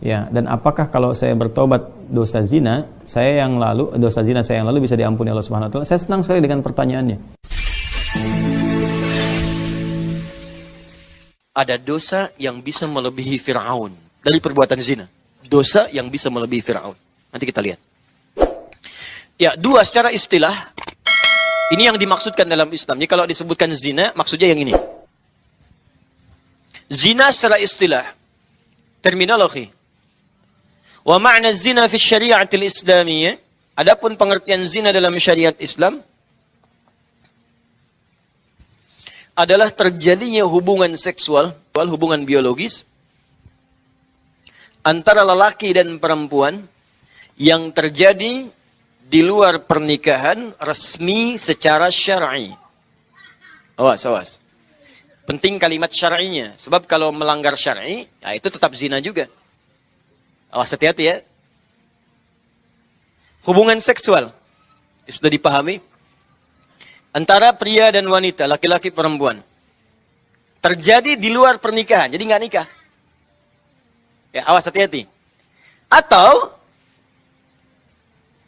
Ya, dan apakah kalau saya bertobat dosa zina saya yang lalu bisa diampuni Allah Subhanahu wa taala? Saya senang sekali dengan pertanyaannya. Ada dosa yang bisa melebihi Fir'aun dari perbuatan zina. Dosa yang bisa melebihi Fir'aun. Nanti kita lihat. Ya, dua secara istilah. Ini yang dimaksudkan dalam Islam. Jadi kalau disebutkan zina, maksudnya yang ini. Zina secara istilah. Terminologi. Wa ma'na zina fi syariatil islamiyah. Adapun pengertian zina dalam syariat Islam adalah terjadinya hubungan seksual, hubungan biologis antara lelaki dan perempuan yang terjadi di luar pernikahan resmi secara syar'i. Awas. Penting kalimat syar'inya, sebab kalau melanggar syar'i, ya itu tetap zina juga. Awas, hati-hati ya. Hubungan seksual, sudah dipahami? Antara pria dan wanita, laki-laki perempuan. Terjadi di luar pernikahan, jadi nggak nikah. Ya, awas, hati-hati. Atau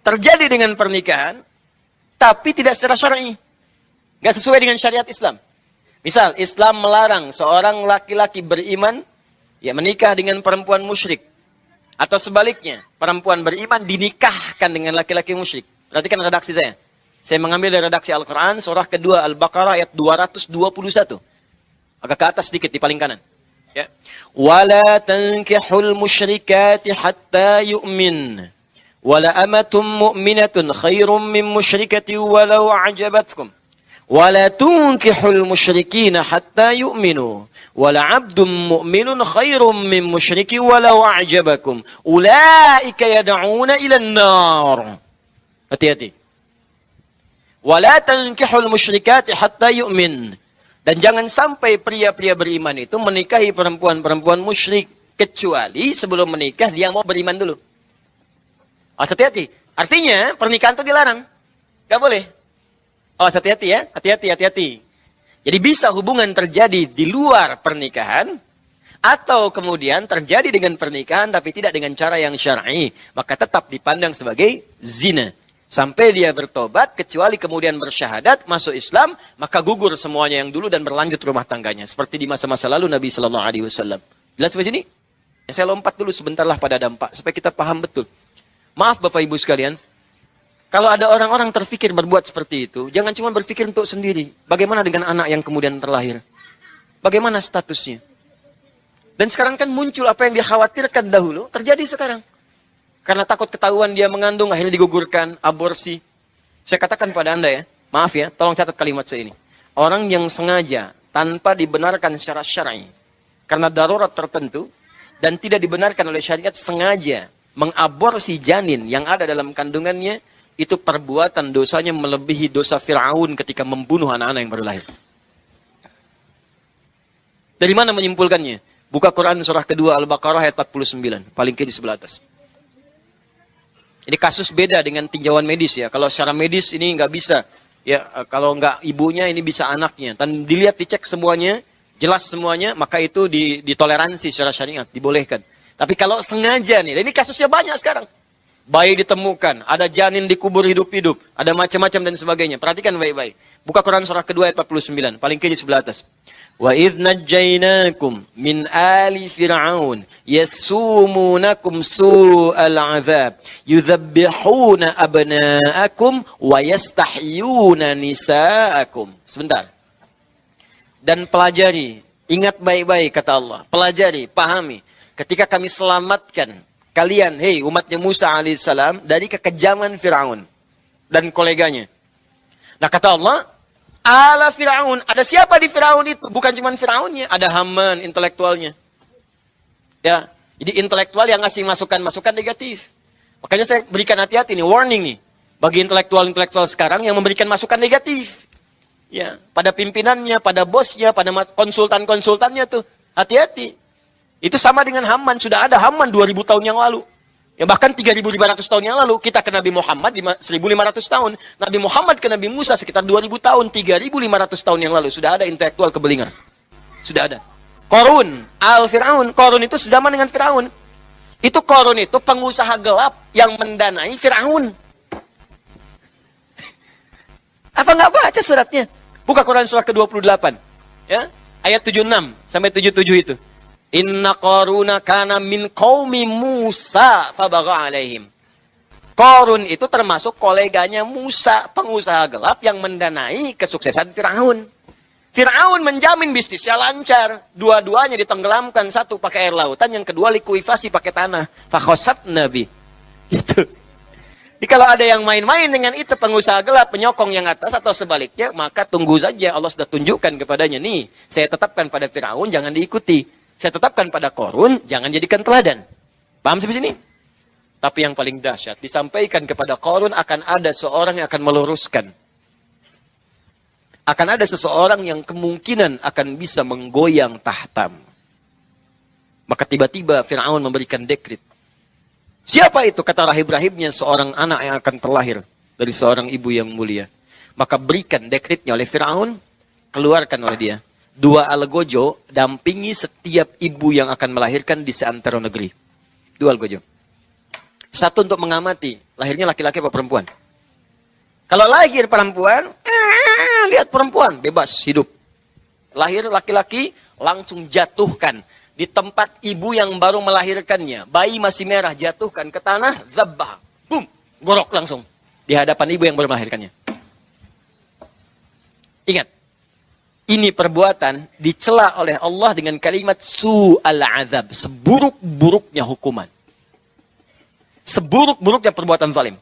terjadi dengan pernikahan, tapi tidak secara syar'i. Nggak sesuai dengan syariat Islam. Misal, Islam melarang seorang laki-laki beriman ya menikah dengan perempuan musyrik. Atau sebaliknya, perempuan beriman dinikahkan dengan laki-laki musyrik. Perhatikan redaksi saya. Saya mengambil dari redaksi Al-Quran, surah kedua Al-Baqarah ayat 221. Agak ke atas sedikit di paling kanan. Ya. وَلَا تَنْكِحُ الْمُشْرِكَاتِ حَتَّى يُؤْمِنْ وَلَا أَمَةٌ مُؤْمِنَةٌ خَيْرٌ مِّن مُشْرِكَةٍ وَلَوْ أَعْجَبَتْكُمْ وَلَا تُنْكِحُ الْمُشْرِكِينَ حَتَّى يُؤْمِنُوا وَلَا عَبْدٌ مُؤْمِنٌ خَيْرٌ مِّن مُشْرِكٍ وَلَوْ أَعْجَبَكُمْ أُولَئِكَ يَدْعُونَ إِلَى النَّارِ. Hati-hati. وَلَا تَنْكِحُ الْمُشْرِكَاتِ حَتَّى يُؤْمِنْ. Dan jangan sampai pria-pria beriman itu menikahi perempuan-perempuan musyrik kecuali sebelum menikah dia mau beriman dulu. Hati-hati. Artinya pernikahan itu dilarang. Gak boleh. Hati-hati ya. Hati-hati. Jadi bisa hubungan terjadi di luar pernikahan atau kemudian terjadi dengan pernikahan tapi tidak dengan cara yang syar'i, maka tetap dipandang sebagai zina. Sampai dia bertobat, kecuali kemudian bersyahadat, masuk Islam, maka gugur semuanya yang dulu dan berlanjut rumah tangganya. Seperti di masa-masa lalu Nabi SAW. Jelas sampai sini? Saya lompat dulu sebentarlah pada dampak, supaya kita paham betul. Maaf Bapak Ibu sekalian, kalau ada orang-orang terfikir berbuat seperti itu, jangan cuma berpikir untuk sendiri. Bagaimana dengan anak yang kemudian terlahir? Bagaimana statusnya? Dan sekarang kan muncul apa yang dikhawatirkan dahulu, terjadi sekarang. Karena takut ketahuan dia mengandung, akhirnya digugurkan, aborsi. Saya katakan pada Anda ya, maaf ya, tolong catat kalimat saya ini. Orang yang sengaja, tanpa dibenarkan secara syar'i, karena darurat tertentu, dan tidak dibenarkan oleh syariat, sengaja mengaborsi janin yang ada dalam kandungannya, itu perbuatan dosanya melebihi dosa Fir'aun ketika membunuh anak-anak yang baru lahir. Dari mana menyimpulkannya? Buka Quran surah kedua Al-Baqarah ayat 49, paling kiri sebelah atas. Ini kasus beda dengan tinjauan medis ya. Kalau secara medis ini nggak bisa. Ya, kalau nggak ibunya ini bisa anaknya. Dan dilihat, dicek semuanya, jelas semuanya, maka itu ditoleransi secara syariat, dibolehkan. Tapi kalau sengaja nih, ini kasusnya banyak sekarang. Bayi ditemukan, ada janin dikubur hidup-hidup, ada macam-macam dan sebagainya. Perhatikan baik-baik. Buka Quran surah kedua ayat 49, paling kiri sebelah atas. وَإِذْ نَجَّيْنَاكُمْ مِنْ آلِ فِرْعَوْنَ يَسُومُونَكُمْ سُوءَ الْعَذَابِ يُذَبِّحُونَ أَبْنَاءَكُمْ وَيَسْتَحْيُونَ نِسَاءَكُمْ. Sebentar. Dan pelajari, ingat baik-baik kata Allah. Pelajari, pahami. Ketika kami selamatkan kalian, hei umatnya Musa alaihissalam, dari kekejaman Fir'aun dan koleganya. Nah kata Allah, ala Fir'aun. Ada siapa di Fir'aun itu? Bukan cuma Fir'aunnya. Ada Haman, intelektualnya. Ya, jadi intelektual yang ngasih masukan-masukan negatif. Makanya saya berikan hati-hati nih, warning nih. Bagi intelektual-intelektual sekarang yang memberikan masukan negatif. Ya, pada pimpinannya, pada bosnya, pada konsultan-konsultannya tuh. Hati-hati. Itu sama dengan Haman. Sudah ada Haman 2000 tahun yang lalu. Ya, bahkan 3.500 tahun yang lalu, kita ke Nabi Muhammad 1.500 tahun. Nabi Muhammad ke Nabi Musa sekitar 2.000 tahun, 3.500 tahun yang lalu. Sudah ada intelektual kebelingan. Sudah ada. Qarun, Al-Fir'aun. Qarun itu sezaman dengan Fir'aun. Itu Qarun itu pengusaha gelap yang mendanai Firaun. Apa nggak baca suratnya? Buka Quran surah ke-28. Ya, ayat 76 sampai 77 itu. Inna Qaruna kana min qaumi Musa fabagha alaihim. Qarun itu termasuk koleganya Musa, pengusaha gelap yang mendanai kesuksesan Firaun. Firaun menjamin bisnisnya lancar. Dua-duanya ditenggelamkan. Satu pakai air lautan, yang kedua likuifasi pakai tanah. Fakhosat Nabi. Gitu. Jadi kalau ada yang main-main dengan itu, pengusaha gelap, penyokong yang atas atau sebaliknya, maka tunggu saja. Allah sudah tunjukkan kepadanya, nih, saya tetapkan pada Firaun, jangan diikuti. Saya tetapkan pada Qarun, jangan jadikan teladan. Paham sampai sini? Tapi yang paling dahsyat, disampaikan kepada Qarun akan ada seorang yang akan meluruskan. Akan ada seseorang yang kemungkinan akan bisa menggoyang tahtam. Maka tiba-tiba Firaun memberikan dekret. Siapa itu? Kata rahib-rahibnya, seorang anak yang akan terlahir dari seorang ibu yang mulia. Maka berikan dekretnya oleh Firaun, keluarkan oleh dia. 2 algojo dampingi setiap ibu yang akan melahirkan di seantero negeri. 2 algojo. 1 untuk mengamati, lahirnya laki-laki atau perempuan. Kalau lahir perempuan, lihat perempuan, bebas hidup. Lahir laki-laki, langsung jatuhkan. Di tempat ibu yang baru melahirkannya. Bayi masih merah, jatuhkan ke tanah, zabbah. Boom, gorok langsung. Di hadapan ibu yang baru melahirkannya. Ingat, ini perbuatan dicela oleh Allah dengan kalimat su'al azab. Seburuk-buruknya hukuman. Seburuk-buruknya perbuatan zalim.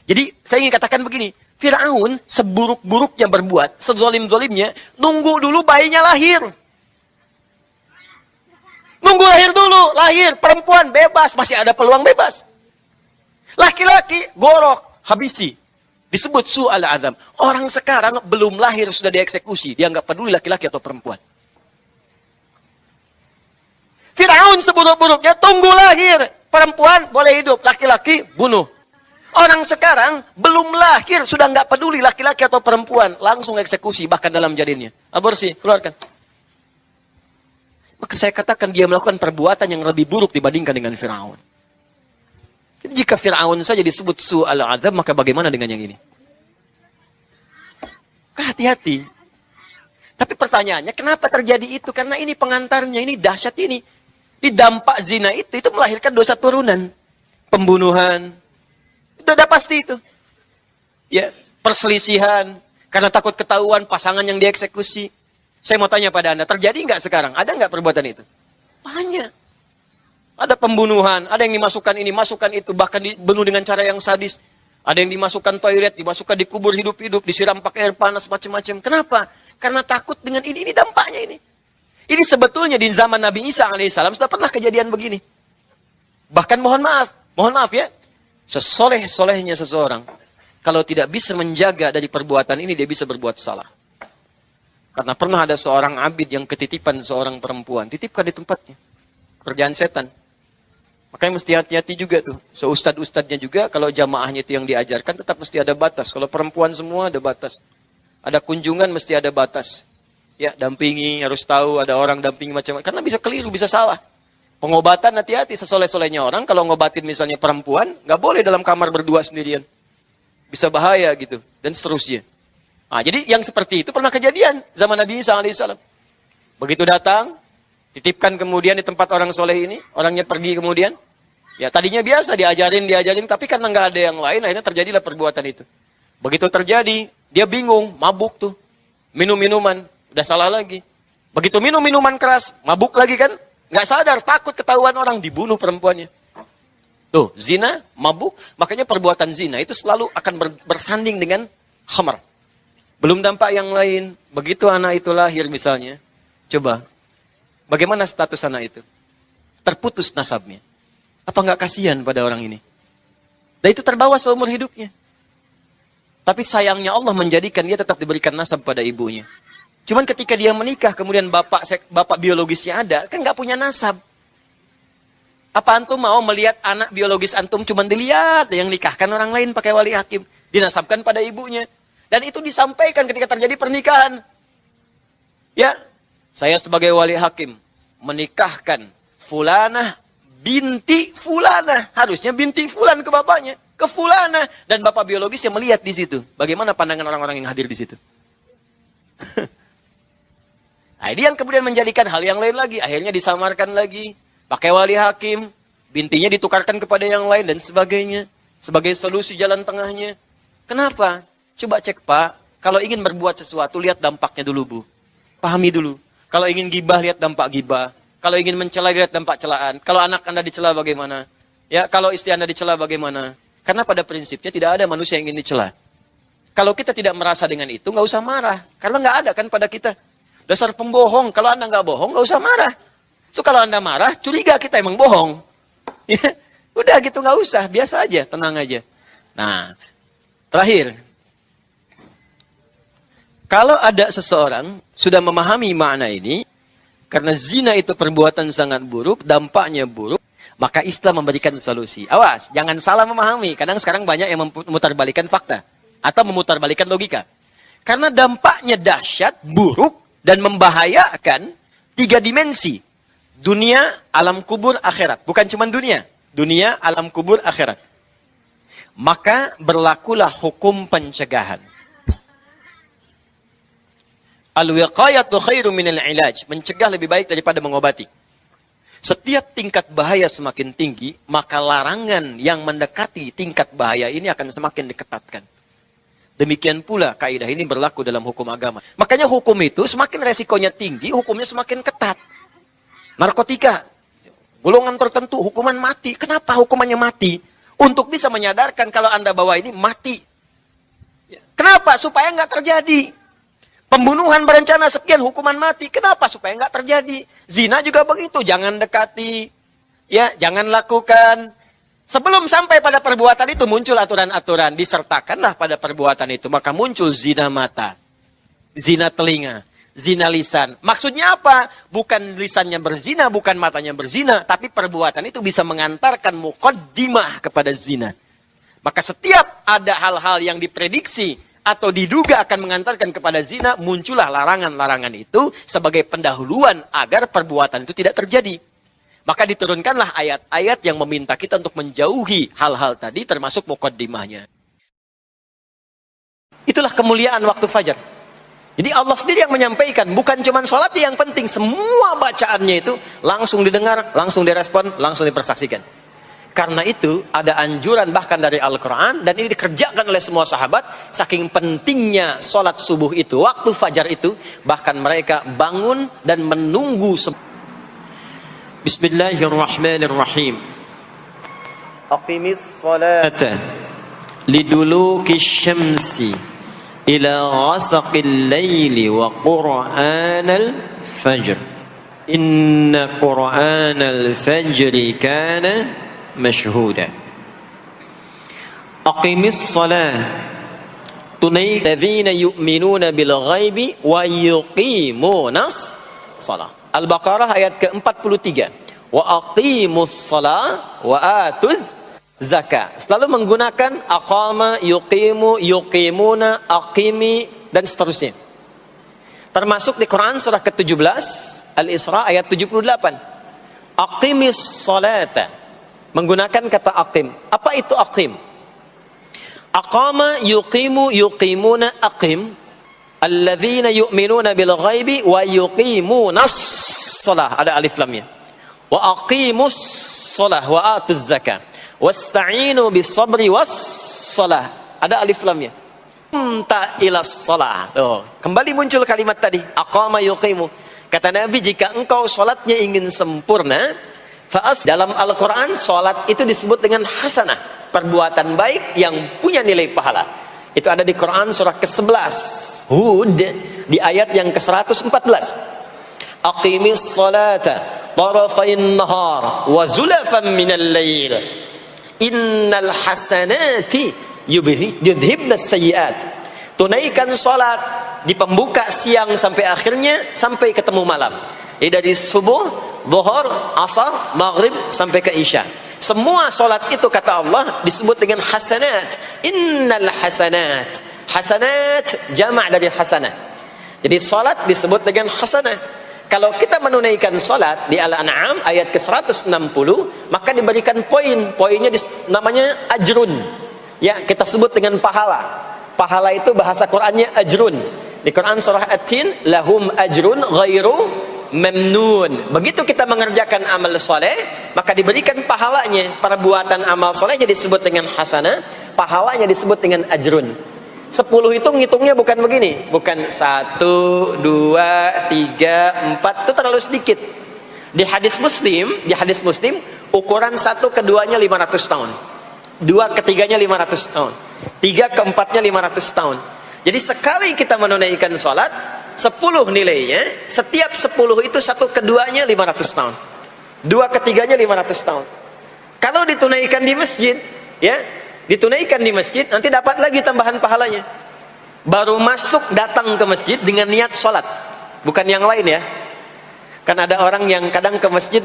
Jadi saya ingin katakan begini. Firaun seburuk-buruknya berbuat, sezolim-zolimnya, nunggu dulu bayinya lahir. Nunggu lahir dulu, lahir, perempuan bebas, masih ada peluang bebas. Laki-laki, gorok, habisi. Disebut su'al azab. Orang sekarang belum lahir sudah dieksekusi. Dia nggak peduli laki-laki atau perempuan. Firaun seburuk-buruknya, tunggu lahir. Perempuan boleh hidup, laki-laki bunuh. Orang sekarang belum lahir sudah nggak peduli laki-laki atau perempuan, langsung eksekusi bahkan dalam janinnya. Aborsi, keluarkan. Maka saya katakan dia melakukan perbuatan yang lebih buruk dibandingkan dengan Firaun. Jadi jika Firaun saja disebut su'al azab, maka bagaimana dengan yang ini? Hati-hati. Tapi pertanyaannya, kenapa terjadi itu? Karena ini pengantarnya, ini dahsyat ini. Di dampak zina itu melahirkan dosa turunan. Pembunuhan. Itu udah pasti itu. Ya, perselisihan. Karena takut ketahuan pasangan yang dieksekusi. Saya mau tanya pada Anda, terjadi nggak sekarang? Ada nggak perbuatan itu? Banyak. Ada pembunuhan, ada yang dimasukkan ini, masukkan itu, bahkan dibunuh dengan cara yang sadis. Ada yang dimasukkan toilet, dimasukkan dikubur hidup-hidup, disiram pakai air panas, macam-macam. Kenapa? Karena takut dengan ini dampaknya ini. Ini sebetulnya di zaman Nabi Isa alaihissalam sudah pernah kejadian begini. Bahkan mohon maaf ya, sesoleh-solehnya seseorang, kalau tidak bisa menjaga dari perbuatan ini, dia bisa berbuat salah. Karena pernah ada seorang abid yang ketitipan seorang perempuan, titipkan di tempatnya. Kerjaan setan. Makanya mesti hati-hati juga tuh. Seustad-ustadnya juga, kalau jamaahnya itu yang diajarkan, tetap mesti ada batas. Kalau perempuan semua ada batas. Ada kunjungan mesti ada batas. Ya, dampingi, harus tahu, ada orang dampingi macam-macam. Karena bisa keliru, bisa salah. Pengobatan hati-hati, sesoleh-solehnya orang, kalau ngobatin misalnya perempuan, nggak boleh dalam kamar berdua sendirian. Bisa bahaya gitu, dan seterusnya. Nah, jadi yang seperti itu pernah kejadian zaman Nabi Isa alaihissalam. Begitu datang, titipkan kemudian di tempat orang soleh ini, orangnya pergi kemudian. Ya tadinya biasa diajarin, tapi karena nggak ada yang lain, akhirnya terjadilah perbuatan itu. Begitu terjadi, dia bingung, mabuk tuh. Minum minuman, udah salah lagi. Begitu minum minuman keras, mabuk lagi kan? Nggak sadar, takut ketahuan orang, dibunuh perempuannya. Tuh, zina, mabuk, makanya perbuatan zina itu selalu akan bersanding dengan khamar. Belum dampak yang lain. Begitu anak itu lahir misalnya, coba, bagaimana status anak itu? Terputus nasabnya. Apa nggak kasihan pada orang ini? Dan itu terbawa seumur hidupnya. Tapi sayangnya Allah menjadikan dia tetap diberikan nasab pada ibunya. Cuman ketika dia menikah, kemudian bapak biologisnya ada, kan nggak punya nasab. Apa antum mau melihat anak biologis antum cuman dilihat, yang nikahkan orang lain pakai wali hakim, dinasabkan pada ibunya. Dan itu disampaikan ketika terjadi pernikahan. Ya, saya sebagai wali hakim menikahkan fulanah binti fulana. Harusnya binti fulan ke bapaknya, ke fulana. Dan bapak biologis yang melihat di situ. Bagaimana pandangan orang-orang yang hadir di situ? Nah, ini yang kemudian menjadikan hal yang lain lagi. Akhirnya disamarkan lagi. Pakai wali hakim. Bintinya ditukarkan kepada yang lain dan sebagainya. Sebagai solusi jalan tengahnya. Kenapa? Coba cek Pak. Kalau ingin berbuat sesuatu, lihat dampaknya dulu Bu. Pahami dulu. Kalau ingin gibah, lihat dampak gibah. Kalau ingin mencela, lihat dampak celaan. Kalau anak Anda dicela bagaimana? Ya, kalau istri Anda dicela bagaimana? Karena pada prinsipnya tidak ada manusia yang ingin dicela. Kalau kita tidak merasa dengan itu, nggak usah marah. Karena nggak ada kan pada kita. Dasar pembohong. Kalau Anda nggak bohong, nggak usah marah. So, kalau Anda marah, curiga kita emang bohong. Ya, udah gitu nggak usah. Biasa aja, tenang aja. Nah, terakhir. Kalau ada seseorang sudah memahami makna ini, karena zina itu perbuatan sangat buruk, dampaknya buruk, maka Islam memberikan solusi. Awas, jangan salah memahami. Kadang sekarang banyak yang memutarbalikan fakta. Atau memutarbalikan logika. Karena dampaknya dahsyat, buruk, dan membahayakan 3 dimensi. Dunia, alam kubur, akhirat. Bukan cuma dunia. Dunia, alam kubur, akhirat. Maka berlakulah hukum pencegahan. Al-wiqayatu khairu minal ilaj. Mencegah lebih baik daripada mengobati. Setiap tingkat bahaya semakin tinggi, maka larangan yang mendekati tingkat bahaya ini akan semakin diketatkan. Demikian pula kaidah ini berlaku dalam hukum agama. Makanya hukum itu semakin resikonya tinggi, hukumnya semakin ketat. Narkotika, golongan tertentu, hukuman mati. Kenapa hukumannya mati? Untuk bisa menyadarkan kalau Anda bawa ini mati. Kenapa? Supaya nggak terjadi. Pembunuhan berencana sekian, hukuman mati. Kenapa? Supaya nggak terjadi. Zina juga begitu. Jangan dekati. Ya, jangan lakukan. Sebelum sampai pada perbuatan itu muncul aturan-aturan. Disertakanlah pada perbuatan itu. Maka muncul zina mata. Zina telinga. Zina lisan. Maksudnya apa? Bukan lisannya berzina, bukan matanya berzina. Tapi perbuatan itu bisa mengantarkan muqaddimah kepada zina. Maka setiap ada hal-hal yang diprediksi atau diduga akan mengantarkan kepada zina, muncullah larangan-larangan itu sebagai pendahuluan agar perbuatan itu tidak terjadi. Maka diturunkanlah ayat-ayat yang meminta kita untuk menjauhi hal-hal tadi termasuk muqaddimahnya. Itulah kemuliaan waktu fajar. Jadi Allah sendiri yang menyampaikan, bukan cuma sholat yang penting, semua bacaannya itu langsung didengar, langsung direspon, langsung dipersaksikan. Karena itu ada anjuran bahkan dari Al-Quran, dan ini dikerjakan oleh semua sahabat, saking pentingnya sholat subuh itu, waktu fajar itu, bahkan mereka bangun dan menunggu. Bismillahirrahmanirrahim. Aqimis salata liduluki syamsi ila ghasaqil layli wa qur'anal fajr. Inna qur'anal fajri kana masyhuda. Aqimis salah. Tunai ladzina yu'minuna bil ghaibi wa yuqimunas salah. Al-Baqarah ayat ke-43. Wa aqimus salah wa atuz zakah. Selalu menggunakan aqama, yuqimu, yuqimuna, aqimi dan seterusnya. Termasuk di Quran surah ke-17 Al-Isra ayat 78. Aqimis salata. Menggunakan kata aqim. Apa itu aqim? Aqama, yuqimu, yuqimuna, aqim. Alladzina yu'minuna bil ghaibi wa yuqimunas shalah. Ada alif lamnya. Wa aqimus shalah wa atuz zakah. Wasta'inu bis sabri was shalah. Ada alif lamnya. Ta ilas shalah. Kembali muncul kalimat tadi. Aqama, yuqimu. Kata Nabi, jika engkau salatnya ingin sempurna, dalam Al-Quran, sholat itu disebut dengan hasanah. Perbuatan baik yang punya nilai pahala. Itu ada di Quran surah ke-11. Hud, di ayat yang ke-114. Aqimis salata tarafain nahar wa zulafan minal layl. Innal hasanati yudhibnas sayyiat. Tunaikan sholat di pembuka siang sampai akhirnya, sampai ketemu malam. Jadi dari subuh, zuhur, asar, maghrib sampai ke isya. Semua solat itu kata Allah disebut dengan hasanat. Innal hasanat. Hasanat jamak dari hasanah. Jadi solat disebut dengan hasanah. Kalau kita menunaikan sholat di Al-An'am ayat ke-160, maka diberikan poin. Poinnya namanya ajrun. Ya, kita sebut dengan pahala. Pahala itu bahasa Qur'annya ajrun. Di Quran surah At-Tin, lahum ajrun ghairu memnun. Begitu kita mengerjakan amal soleh, maka diberikan pahalanya. Perbuatan amal soleh jadi disebut dengan hasanah, pahalanya disebut dengan ajrun. 10 itu ngitungnya bukan begini, bukan 1, 2, 3, 4, itu terlalu sedikit. Di hadis Muslim, ukuran 1 keduanya 500 tahun, 2 ketiganya 500 tahun, 3 keempatnya 500 tahun. Jadi sekali kita menunaikan sholat, 10 nilainya, setiap 10 itu 1 keduanya 500 tahun, 2 ketiganya 500 tahun. Kalau ditunaikan di masjid, ya, ditunaikan di masjid, nanti dapat lagi tambahan pahalanya. Baru masuk datang ke masjid dengan niat sholat, bukan yang lain ya. Kan ada orang yang kadang ke masjid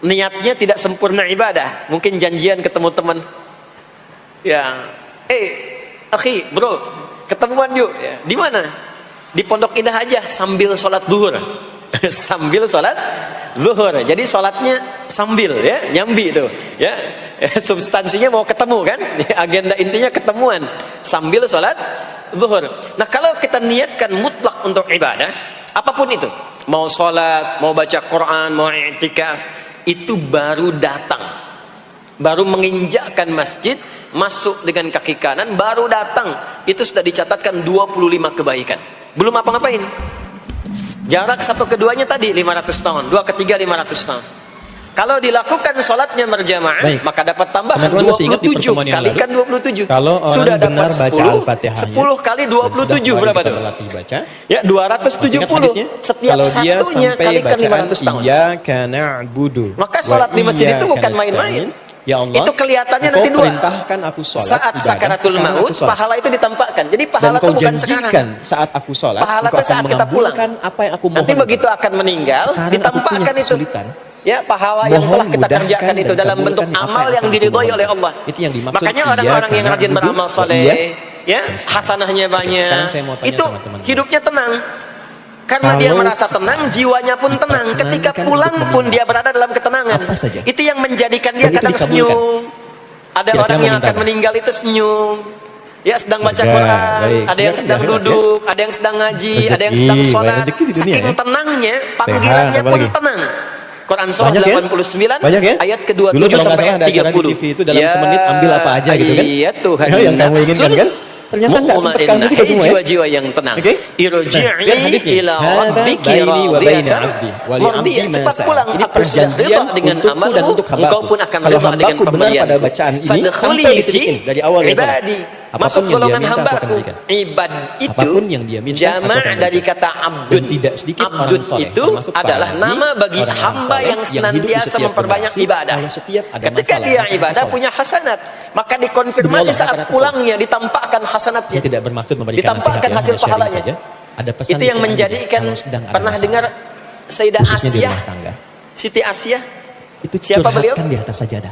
niatnya tidak sempurna ibadah, mungkin janjian ketemu teman, ya, akhi, bro, ketemuan yuk, ya. Di mana? Di Pondok Indah aja, sambil sholat zuhur. Sambil sholat zuhur, jadi sholatnya sambil, ya, nyambi itu, ya. Substansinya mau ketemu kan, agenda intinya ketemuan sambil sholat zuhur. Nah, kalau kita niatkan mutlak untuk ibadah apapun itu, mau sholat, mau baca Quran, mau i'tikaf, itu baru datang, baru menginjakkan masjid, masuk dengan kaki kanan, baru datang, itu sudah dicatatkan 25 kebaikan, belum apa-ngapain. Jarak 1 keduanya tadi 500 tahun, 2 ketiga 500 tahun. Kalau dilakukan sholatnya berjamaah, maka dapat tambahan 27 kalikan 27. Kalau orang sudah benar dapat baca 10, Al-Fatihahnya, 10 kali 27 berapa tuh? Baca, ya 270. Setiap kalau dia satunya sampai kalikan bacaan 500 tahun. Iyyaka na'budu. Maka sholat di masjid itu bukan main-main. Ya Allah, itu kelihatannya Engkau nanti dua. perintahkan aku sholat, saat ibadah, sakaratul maut, pahala itu ditampakkan. Jadi pahala itu bukan sekarang. Saat aku sholat, pahala itu saat kita pulang. Apa yang aku mohon. Nanti begitu akan meninggal, sekarang ditampakkan itu. Ya, pahala yang telah kita kerjakan itu dalam bentuk amal yang diridhoi oleh Allah. Itu yang dimaksud. Makanya orang-orang yang rajin beramal saleh, ya, hasanahnya banyak. Itu hidupnya tenang. Karena dia merasa tenang, jiwanya pun tenang. Ketika pulang pun dia berada dalam ketenangan. Itu yang menjadikan dia kadang senyum. Ada orang yang akan meninggal itu senyum. Ya, sedang baca Quran, ada yang sedang duduk, ada yang sedang ngaji, ada yang sedang sholat. Saking tenangnya, panggilannya pun tenang. Quran surah 89 ayat ke-27 sampai 30. TV itu dalam semenit ambil apa aja gitu kan? Iya, Tuhan yang kamu inginkan kan? Ternyata enggak sempat kamu juga semua ya. Jiwa-jiwa yang tenang. Irji'i ila rabbiki radiyatan mardiyah. Cepat pulang, aku sudah ridha dengan amalmu, engkau pun akan ridha dengan pemberian. Fadkhuli fi ibadi. Masuk golongan hambaku. Ibad itu jama' dari kata abdun. Abdun itu adalah nama bagi hamba yang senantiasa memperbanyak ibadah. Ketika dia ibadah punya hasanat, maka dikonfirmasi saat pulangnya ditampakkan hasanatnya, tidak bermaksud memberikan ditampakkan hasil pahalanya. Itu yang menjadikan, pernah dengar Sayyidah Asyah, Siti Asyah, itu siapa beliau? Di atas sajadah.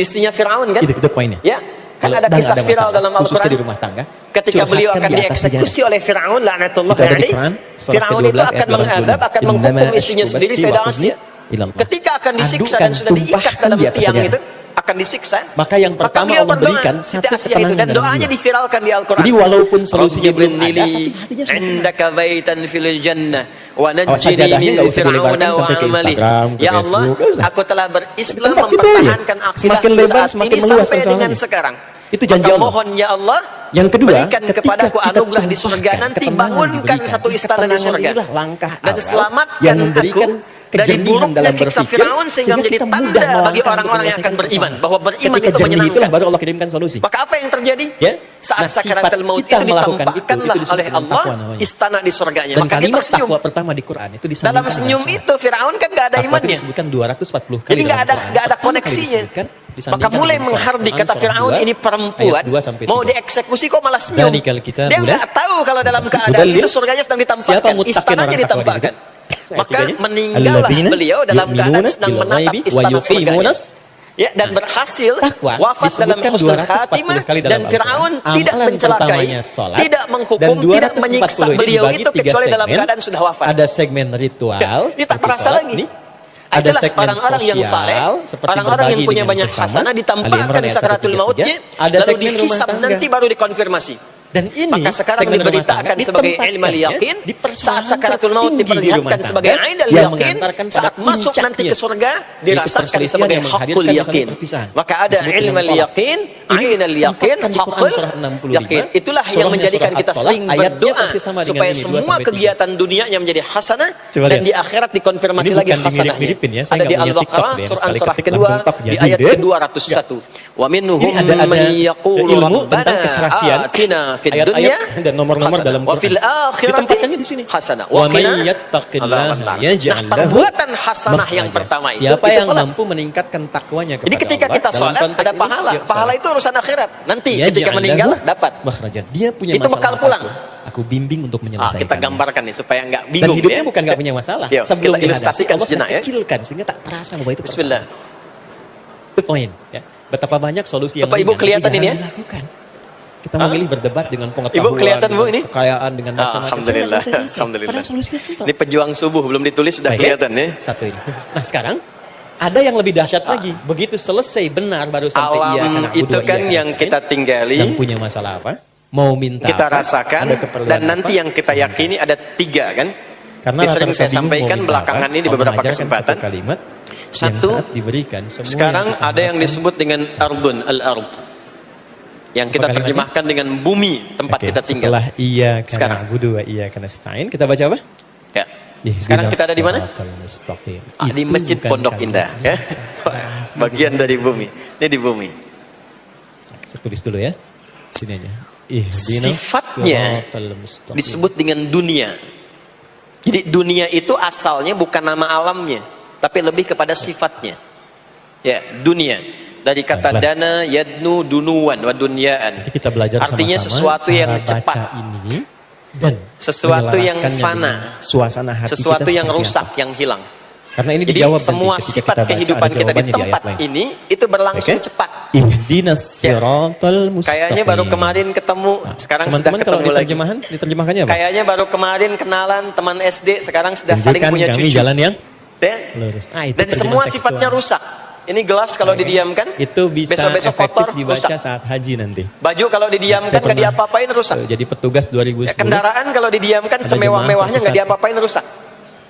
Istrinya Firaun kan? Itu poinnya. Ya. Kan ada kisah viral dalam Al-Quran di rumah tangga, ketika beliau akan dieksekusi oleh Firaun laknatullahi alaihi. Firaun itu akan mengadab, akan menghukum istrinya sendiri Sayyidah Asyah. Ketika akan disiksa dan sudah diikat dalam tiang itu, akan disiksa, maka yang pertama Allah berikan satu itu, dan doanya diviralkan di Al-Quran. Jadi walaupun solusinya belum ada, tapi hatinya sudah indaka baitan fil jannah wa najjini min fir'auna wa amali. Ya Allah, aku telah berislam mempertahankan akidah saat ini sampai dengan sekarang. Itu janji Allah. Mohon ya Allah, yang kedua, berikan kepadaku anugerah di surga nanti, bangunkan satu istana di surga dan selamatkan aku dari buruknya siksa Firaun sehingga menjadi tanda bagi orang-orang yang akan beriman bahwa beriman itu menyenangkan. Itulah baru Allah kirimkan solusi. Maka apa yang terjadi? Ya? Saat sakaratul maut itu ditampakkanlah oleh Allah istana di surganya. Dan maka kita senyum. Pertama di Quran itu dalam senyum itu Firaun kan gak ada imannya. Disebutkan 240 kali. Jadi gak ada koneksinya. Maka mulai menghardik, kata Firaun, ini perempuan mau dieksekusi kok malah senyum. Dia nggak tahu kalau dalam keadaan itu surganya sedang ditampakkan, istananya ditampakkan. Maka meninggallah beliau dalam keadaan sedang menatap istana surganya. Ya, dan berhasil Takwa wafat dalam disebutkan husnul 240 khatimah kali dalam dan Al-Quran. Firaun tidak Amalan mencelakai, pertamanya sholat, tidak dan menghukum, tidak 240 menyiksa ini beliau dibagi itu 3 kecuali dalam segmen. keadaan sudah wafat. Ada segmen ritual, Dia tak seperti merasa sholat lagi. nih. Ada Itulah segmen orang-orang yang sosial, saleh, seperti orang-orang yang berbagi punya dengan banyak sesama, hasanah Ali ditampakkan Imran ayat sakaratul 133. mautnya, Ada lalu segmen rumah dihisab tangga. nanti baru dikonfirmasi. Dan ini Maka sekarang segmen rumah diberitakan tangga sebagai ditempatkan, ilmu yakin, di persoalan saat sakaratul maut tertinggi di diperlihatkan rumah sebagai tangga ainul yang yakin, mengantarkan pada saat masuk nanti ke puncaknya, surga yaitu dirasakan perselisihan sebagai yang hakul menghadirkan yakin. masalah perpisahan. Maka ada Disebut dengan ilmu tolak. yakin, Ini ainul yakin, ditempatkan di Quran hakul surah 65, yakin. Itulah yang surahnya menjadikan surah kita At-Tolak, sering ayatnya berdoa persis sama dengan supaya ini, 2 semua sampai 3. kegiatan dunianya menjadi hasanah Coba dan lihat. di akhirat dikonfirmasi Ini lagi bukan hasanahnya. dimirip-miripin ya, saya Ada nggak di punya Al-Baqarah TikTok deh, surah sekali ketik kedua langsung tak di jadi ayat deh. ke-201. Wa minhum Ini ada man yaqulu ilmu tentang rabbana keserasian, atina fid ayat-ayat dunya dan nomor-nomor hasanah, dalam wa fil Quran. akhirati Ditempatkannya di sini. hasanah Wa may qina yattaqillaha adzaban nar. yaj'al Nah, perbuatan hasanah yang pertama itu Siapa itu yang salat. mampu meningkatkan takwanya kepada Jadi ketika Allah, kita dalam sholat konteks ada ini, pahala. yuk, Pahala salat. itu urusan akhirat. Nanti Yaj'al ketika meninggal lahu dapat. makhrajan. Dia punya Itu masalah bekal pulang. Aku bimbing untuk menyelesaikan. Kita gambarkan nih supaya nggak Dan bingung hidupnya ya. bukan nggak punya masalah. Yuk, Sebelum kita ilustrasikan Allah sejenak ya. kecilkan sehingga tak terasa bahwa itu Bismillah. Itu poin. Ya. Betapa banyak solusi yang Bapak Ibu ringan, tapi kelihatan ini jarang ya? dilakukan. Kita memilih berdebat dengan pengetahuan, Ibu kelihatan, Bu, dengan ini? kekayaan, dengan macam-macam. Alhamdulillah. Nggak selesai-selesai. Alhamdulillah. Padahal solusinya simpel. Ini pejuang subuh belum ditulis sudah Baik, kelihatan ya. Satu ini. Nah sekarang ada yang lebih dahsyat lagi. Begitu selesai benar baru sampai iya Alam karena itu kan yang kita tinggali, sedang punya masalah apa? Mau minta kita apa? rasakan, Ada keperluan dan nanti apa? yang kita yakini ada 3 kan. Karena Ini sering rata-rata saya bingung mau sampaikan minta belakangan apa, ini di Allah beberapa mengajarkan kesempatan. satu kalimat Satu, yang saat diberikan semua sekarang yang kita ada yang harapkan. disebut dengan ardun, al-ard. Yang kita Apa kalimatnya? terjemahkan dengan bumi tempat Oke, kita tinggal. Setelah iya karena Sekarang. abudu wa iya karena stain, kita baca apa? Ya. Sekarang kita ada di mana? Di Masjid Pondok Indah ya. Bagian dari bumi. Ini di bumi. Saya tulis dulu ya. Sini aja. Sifatnya disebut dengan dunia. Jadi dunia itu asalnya bukan nama alamnya, tapi lebih kepada sifatnya. Ya, dunia. Dari kata dana, yadnu, dunuwan, wa dunyaan. Jadi kita belajar artinya sama-sama sesuatu yang cara cepat. baca ini dan Sesuatu yang menyelaraskannya fana. dengan suasana hati Sesuatu kita yang seperti rusak, apa. yang hilang. Karena ini Jadi dijawab semua nanti ketika sifat kita baca, kehidupan ada kita di jawabannya ayat tempat lain. ini itu berlangsung Oke? cepat. Ihdinas siratal mustaqim. Kayaknya baru kemarin ketemu, sekarang sudah Teman-teman kalau ketemu lagi. diterjemahkannya apa? Kayaknya baru kemarin kenalan teman SD, sekarang sudah saling Tunjukkan punya kami cucu. jalan yang Ya? lurus. Dan Itu terjemahan semua tekstual. sifatnya rusak. Ini gelas kalau didiamkan, Itu bisa besok-besok efektif kotor, dibaca rusak. saat haji nanti. Baju kalau didiamkan Saya nggak pernah, diapa-apain rusak. Jadi petugas 2010. Ya, kendaraan kalau didiamkan Ada semewah-mewahnya jemaah nggak diapa-apain rusak.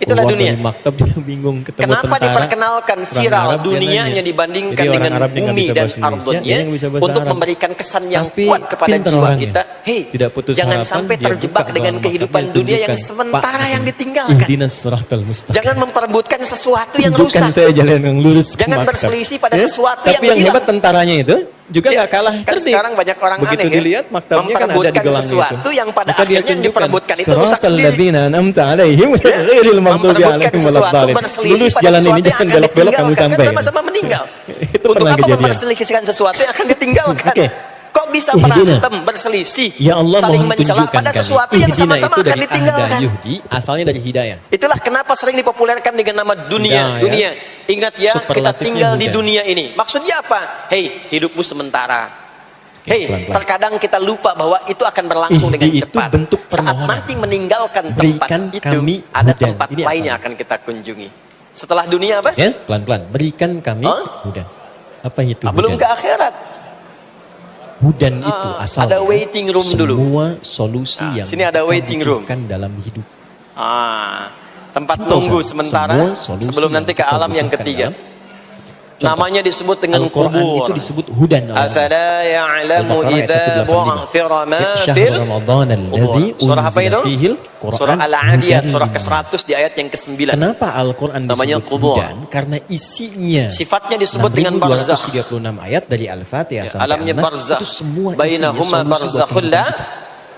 Itulah keluar dunia. dari maktab dia bingung ketemu Kenapa tentara. diperkenalkan Orang viral Arab, dia dunianya nanya. dibandingkan Jadi orang dengan Arabnya nggak bumi bisa dan bahasa Indonesia, ardunnya dia yang bisa bahasa untuk Arab. memberikan kesan yang Tapi kuat kepada pintar jiwa orangnya. kita. Hei, Tidak putus jangan harapan, sampai dia terjebak buka dengan doa kehidupan maktabnya, dunia yang tunjukkan, sementara Pak, yang ditinggalkan. Ihdinas siratal mustaqim. Jangan memperebutkan sesuatu yang Tunjukkan rusak. saya jalan yang lurus ke Jangan maktab. berselisih pada Ya? sesuatu Tapi yang yang hilang. hebat tentaranya itu juga Ya, nggak kalah kan cerdik. sekarang banyak orang Begitu aneh ya, dilihat maktabnya kan ada di memperebutkan gelangnya sesuatu itu. yang pada Maka dia akhirnya yang tunjukkan, diperebutkan itu rusak "Siratal sendiri." ladzina an'amta alaihim ghairil maghdubi Memperebutkan alaihim sesuatu waladdallin. berselisih Lurus pada jalan sesuatu ini yang jangan akan belok-belok kamu ditinggalkan, kan sampai. sama-sama meninggal. Itu Untuk pernah apa kejadian. memperselisihkan sesuatu yang akan ditinggalkan? Oke. Kok bisa Ihdina. berantem, berselisih, Ya Allah saling mohon mencela tunjukkan pada kami. sesuatu yang Ihdina sama-sama itu akan dari ditinggalkan? ahda yuhdi, asalnya dari hidayah. Itulah kenapa sering dipopulerkan dengan nama dunia. Hidayah. Dunia. Ingat ya, kita Superlatifnya tinggal di mudah. dunia ini. Maksudnya apa? Hei, hidupmu sementara. Hei, pelan-pelan. terkadang kita lupa bahwa itu akan berlangsung dengan Itu cepat. bentuk Saat permohonan. nanti meninggalkan Berikan tempat kami itu, ada hudan. tempat Ini lain yang asalnya. akan kita kunjungi. Setelah dunia apa? Ya, pelan-pelan. Berikan kami Hah? hudan. Apa itu Belum ke hudan? akhirat. Hudan itu asalnya ada waiting room dulu. semua solusi yang sini ada kita waiting room. butuhkan dalam hidup. Tempat Simpel nunggu saja. sementara Semua solusi sebelum nanti ke kita alam yang butuhkan ketiga. dalam- Contoh, Namanya disebut dengan Al-Quran kubur. itu disebut hudan oleh Allah. Afala ya'lamu Al-Baqarah ayat idza 185. bu'thira ma Syahrul fil Ramadan alladzi qubur. Surah apa unzila itu? fihil Qur'an Surah Al-Adiyat, hudan surah lin-nas. ke-100 di ayat yang ke-9. Kenapa Al-Quran Namanya disebut kubur. hudan? Karena isinya Sifatnya disebut dengan barzakh. 6.236 ayat dari Al-Fatihah sampai Alamnya An-Nas, barzakh. itu semua isinya Bainahuma solusi buat barzakhul kehidupan la kita.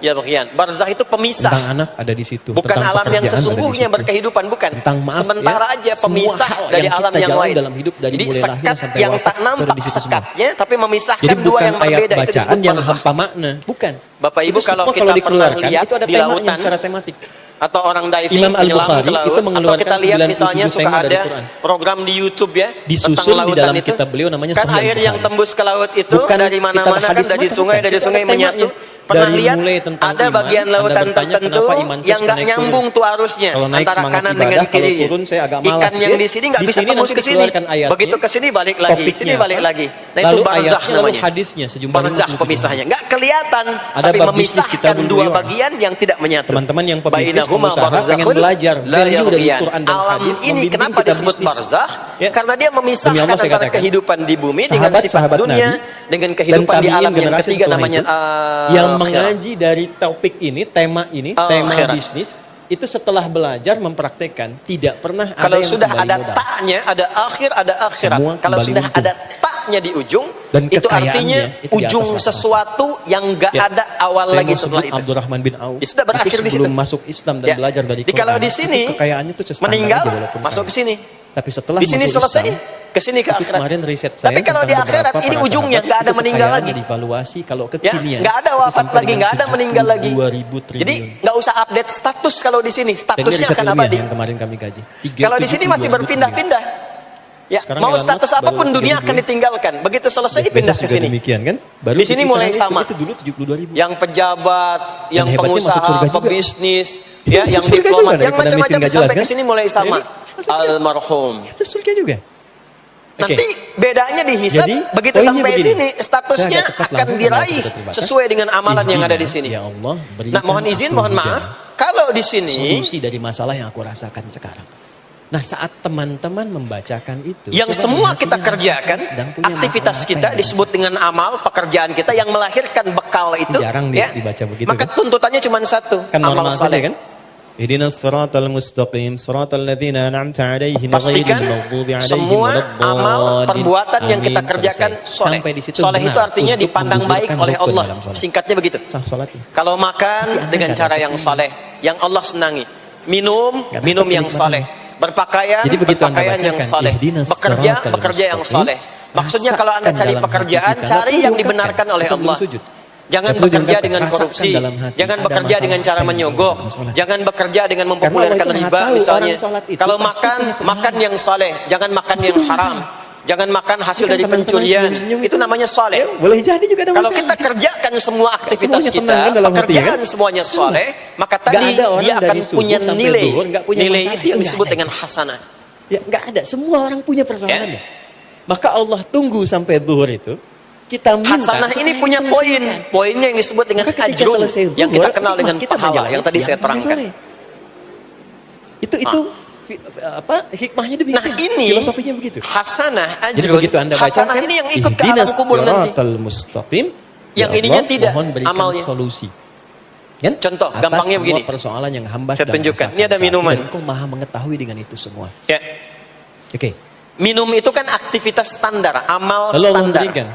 yabghiyan. Barzakh itu pemisah. Tentang anak ada di situ. Bukan Tentang alam yang pekerjaan ada di sesungguhnya situ. berkehidupan, bukan. Tentang maaf Sementara ya, aja semua pemisah hal dari yang alam kita yang jalani lain. dalam hidup dari Jadi mulai lahir sekat sampai yang wafat tak itu ada nampak di situ semua. sekatnya, tapi memisahkan Jadi dua bukan yang ayat berbeda. Itu bacaan disebut yang barzakh. hampa makna, bukan. Bapak Ibu Itu kalau semua kita pernah dikeluarkan lihat itu ada di temanya lautan, secara tematik. atau orang diving Imam menyelam Al-Bukhari ke laut, itu mengeluarkan atau kita lihat 97 misalnya suka tema dari ada Quran. program di YouTube ya Disusun tentang lautan di dalam itu. kitab beliau namanya Kan Sahih air yang Al-Bukhari. tembus ke laut itu Bukan dari mana-mana kitab kan hadis dari mah, sungai bukan. dari Itu sungai ada temanya. menyatu. Pernah Dari lihat mulai tentang ada iman, bagian Anda lautan bertanya tertentu kenapa iman saya yang suka nggak naik nyambung tuh arusnya Kalau naik antara semangat kanan ibadah, dengan kalau kirinya. turun saya agak malas. Ikan yang Ya, di sini nggak di bisa sini tembus nanti ke sini. dikeluarkan ayatnya. Begitu ke sini balik lagi, Topiknya sini balik apa? lagi. Nah itu Lalu barzakh ayatnya, lalu namanya. hadisnya sejumlah Barzakh 50 pemisahnya. Nggak kelihatan, Ada tapi bab bisnis kita memisahkan dua berdua. bagian yang tidak menyatu. Teman-teman yang pebisnis, Bainahuma pengusaha, pengen barzakhun belajar la value dari yaghyan. Quran dan Alam hadis, ini membimbing kenapa kita disebut bisnis. barzakh? Ya. Karena dia Demi memisahkan Allah saya antara katakan, kehidupan di bumi dengan sifat sahabat dunia, Nabi dengan dan kehidupan di tabi'in alam yang generasi ketiga setelah namanya itu, yang akhirat. mengaji dari topik ini, tema Akhirat. bisnis, itu setelah belajar mempraktekkan tidak pernah ada Kalau yang sudah kembali ada modal. taknya, ada akhir, ada akhirat. Semua Kalau kembali sudah untung. ada taknya di ujung, Dan itu kekayaannya artinya itu di atas ujung rata-rata. sesuatu yang gak Ya. ada awal Saya lagi mau setelah sebut itu. Abdurrahman bin Auf. Ya sudah berakhir itu di sebelum situ. masuk Islam dan Ya. belajar dari Jadi kalau di Quran, sini itu kekayaannya itu standar meninggal, aja walaupun masuk ke kaya. sini. Tapi setelah Di sini masuk selesai, Islam, ke sini ke itu akhirat. kemarin riset saya Tapi kalau di tentang akhirat beberapa ini para ujungnya sahabat, nggak ada itu meninggal kekayaannya lagi. Divaluasi kalau Ya, kekinian. nggak ada itu wafat sampai lagi, dengan nggak ada meninggal lagi. 72.000 triliun. Jadi nggak usah update status kalau di sini, Dan ini statusnya riset akan ilmiah abadi. yang kemarin kami kaji. Kalau di sini masih 372 berpindah-pindah. Ya, Sekarang mau Elon status Musk apapun baru dunia 32. akan ditinggalkan. Begitu selesai Jeff pindah Bezos ke juga sini. demikian kan? Baru Di sini mulai sama. Itu dulu 72.000. Yang pejabat, yang hebatnya masuk pengusaha, surga juga. pebisnis, ya, Masuk yang surga juga diplomat, yang daripada miskin macam-macam nggak jelas, sampai ke kan? sini mulai sama. Ini masuk surga. Almarhum. Itu surga juga. Oke. Nanti bedanya dihisab, Jadi, begitu poinnya sampai begini. sini statusnya Saya agak cepat akan langsung diraih karena sudah terbatas. sesuai dengan amalan yang ada di sini. Ya Allah, berikan Nah, mohon izin, aku mohon hidayah. maaf, kalau di sini Solusi dari masalah yang aku rasakan sekarang. Nah, saat teman-teman membacakan itu, yang coba semua lihat kita ini kerjakan, sedang punya aktivitas masalah kita apa yang disebut dengan amal, pekerjaan kita yang melahirkan bekal itu, Jarang ya, dibaca begitu, maka kan? tuntutannya cuma satu, kan amal normal saja saleh. kan? Ihdinas siratal mustaqim, siratal ladzina an'amta 'alaihim Pastikan ghairil maghdubi 'alaihim semua waladdallin. amal perbuatan yang kita Amin. kerjakan Selesai. soleh. Sampai di situ Soleh itu benar artinya untuk dipandang baik menggugurkan oleh rukun Allah. dalam sholat. Singkatnya begitu. Sah sholatnya. Kalau makan Tapi Anda dengan nggak cara dapat yang ini. soleh, yang Allah senangi. Minum, Nggak minum dapat yang kenikmatan. soleh. Berpakaian, Jadi begitu Anda berpakaian yang bacakan, soleh. ihdinas Bekerja, siratal bekerja yang mustaqim, soleh. Maksudnya kalau Anda rasakan cari dalam hati pekerjaan, kita. cari Lalu yang diungkapkan. dibenarkan oleh Kita Allah. belum sujud. Jangan Perlu bekerja diungkapkan. dengan Rasakan korupsi. dalam hati. Jangan Ada bekerja dengan masalah cara apa yang menyogok. dalam sholat. Jangan bekerja dengan Karena mempopulerkan Allah itu riba maha tahu misalnya. orang sholat itu Kalau pasti makan, punya Tuhan. makan yang soleh. Jangan makan yang haram. Jangan makan hasil Ini kan dari teman-teman pencurian. senyum-senyum Itu namanya soleh. Ya, boleh jadi juga ada Kalau masalah. kita kerjakan semua aktivitas Semuanya kita, tenang kan dalam hati, pekerjaan kan? semuanya soleh, maka Nggak tadi ada orang dia akan dari subuh punya sampai nilai. zuhur nggak punya Nilai masalah. itu yang Nggak disebut ada. dengan hasanah. Ya, nggak ada. Semua orang punya persoalannya. Maka Allah tunggu sampai zuhur itu. Kita minta Hasanah ini supaya punya poin. diselesaikan. Poinnya yang disebut dengan Maka ketika ajrun, selesai yang kita zuhur, kenal dengan kita pahala, majalis yang tadi saya siang sampai terangkan. sore. Itu hikmahnya demikian. Nah ini filosofinya begitu. hasanah Jadi ajrun. begitu Anda baca Hasanah ini yang ikut ke alam kubur nanti. mustaqim. Yang ya ininya Allah, tidak, mohon berikan amalnya. solusi. Kan? Contoh, Atas gampangnya semua begini. persoalan yang hamba Saya sedang tunjukkan. rasakan Ini ada saat minuman. Dan Engkau maha mengetahui dengan itu semua. Ya. Oke. Minum itu kan aktivitas standar, amal Lalu Allah standar. berikan.